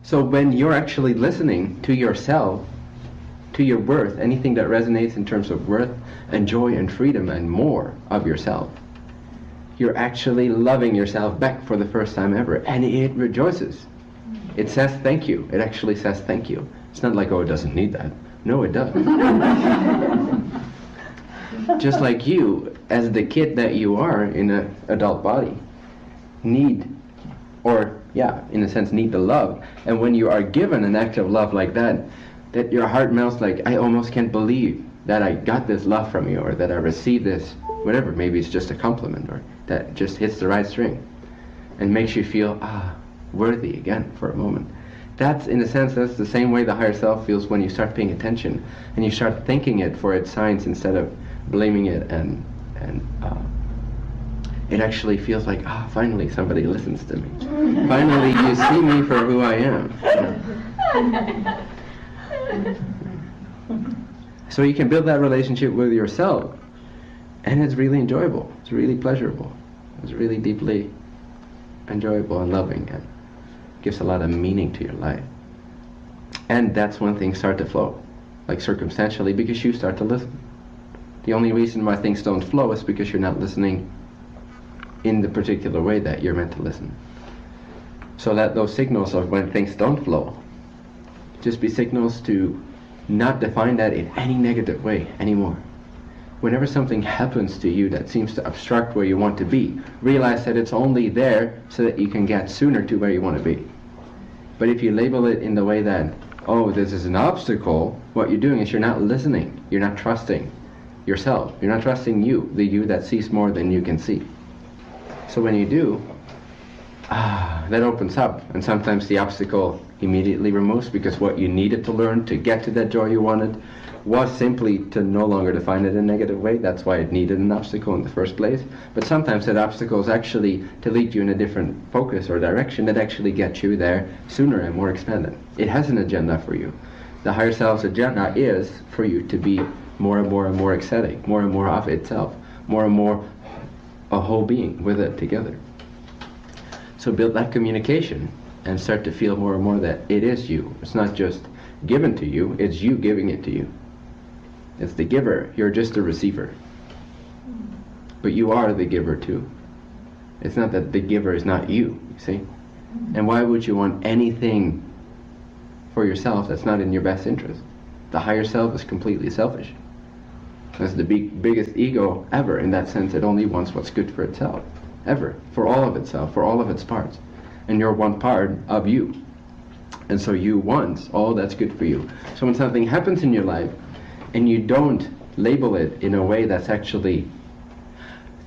So when you're actually listening to yourself, to your worth, anything that resonates in terms of worth and joy and freedom and more of yourself, you're actually loving yourself back for the first time ever, and it rejoices. It says thank you. It actually says thank you. It's not like, oh, it doesn't need that. No, it does. Just like you, as the kid that you are in an adult body, need, or yeah, in a sense, need the love. And when you are given an act of love like that, that your heart melts like, I almost can't believe that I got this love from you, or that I received this, whatever, maybe it's just a compliment, or that just hits the right string and makes you feel, worthy again for a moment. That's, in a sense, that's the same way the higher self feels when you start paying attention and you start thanking it for its signs instead of blaming it, and it actually feels like, finally somebody listens to me. Finally you see me for who I am. So you can build that relationship with yourself, and it's really enjoyable, it's really pleasurable, it's really deeply enjoyable and loving, and gives a lot of meaning to your life. And that's when things start to flow, like circumstantially, because you start to listen. The only reason why things don't flow is because you're not listening in the particular way that you're meant to listen. So that those signals of when things don't flow just be signals to not define that in any negative way anymore. Whenever something happens to you that seems to obstruct where you want to be, realize that it's only there so that you can get sooner to where you want to be. But if you label it in the way that, oh, this is an obstacle, what you're doing is you're not listening, you're not trusting yourself, you're not trusting you, the you that sees more than you can see. So when you do, that opens up, and sometimes the obstacle immediately removes, because what you needed to learn to get to that joy you wanted was simply to no longer define it in a negative way. That's why it needed an obstacle in the first place. But sometimes that obstacle is actually to lead you in a different focus or direction that actually gets you there sooner and more expanded. It has an agenda for you. The higher self's agenda is for you to be more and more and more ecstatic, more and more of itself, more and more a whole being with it together. So build that communication and start to feel more and more that it is you. It's not just given to you, it's you giving it to you. It's the giver, you're just a receiver. But you are the giver too. It's not that the giver is not you see? And why would you want anything for yourself that's not in your best interest? The higher self is completely selfish. That's the biggest ego ever. In that sense, it only wants what's good for itself. Ever. For all of itself, for all of its parts. And you're one part of you. And so you want all that's good for you. So when something happens in your life, and you don't label it in a way that's actually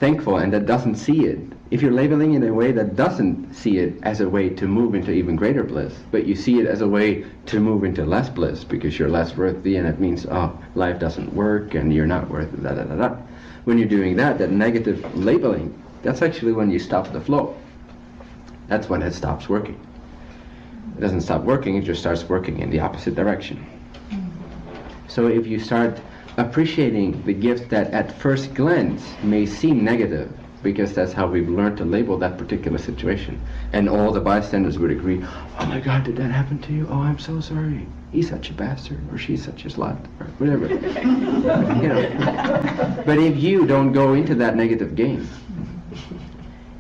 thankful and that doesn't see it, if you're labeling it in a way that doesn't see it as a way to move into even greater bliss, but you see it as a way to move into less bliss because you're less worthy, and it means, life doesn't work and you're not worth it, When you're doing that negative labeling, that's actually when you stop the flow. That's when it stops working. It doesn't stop working, it just starts working in the opposite direction. So if you start appreciating the gift that at first glance may seem negative, because that's how we've learned to label that particular situation, and all the bystanders would agree, oh my God, did that happen to you? Oh, I'm so sorry. He's such a bastard, or she's such a slut, or whatever. But if you don't go into that negative game,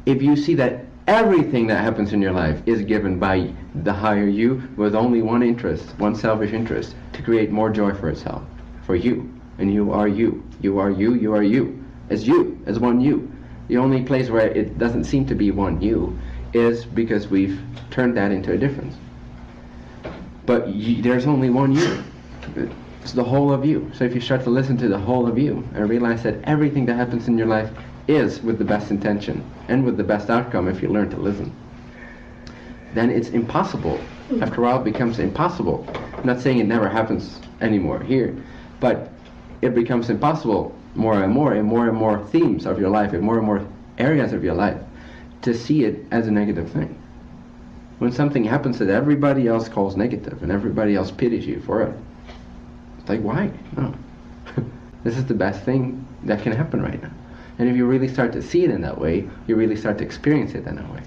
if you see that everything that happens in your life is given by the higher you with only one interest, one selfish interest, to create more joy for itself, for you. And you are you. You are you, you are you. As one you. The only place where it doesn't seem to be one you is because we've turned that into a difference. But there's only one you. It's the whole of you. So if you start to listen to the whole of you and realize that everything that happens in your life is with the best intention and with the best outcome if you learn to listen, then it's impossible. After a while it becomes impossible. I'm not saying it never happens anymore here, but it becomes impossible more and more in more and more themes of your life, in more and more areas of your life, to see it as a negative thing. When something happens that everybody else calls negative and everybody else pities you for it, it's like, why? No. This is the best thing that can happen right now. And if you really start to see it in that way, you really start to experience it in that way.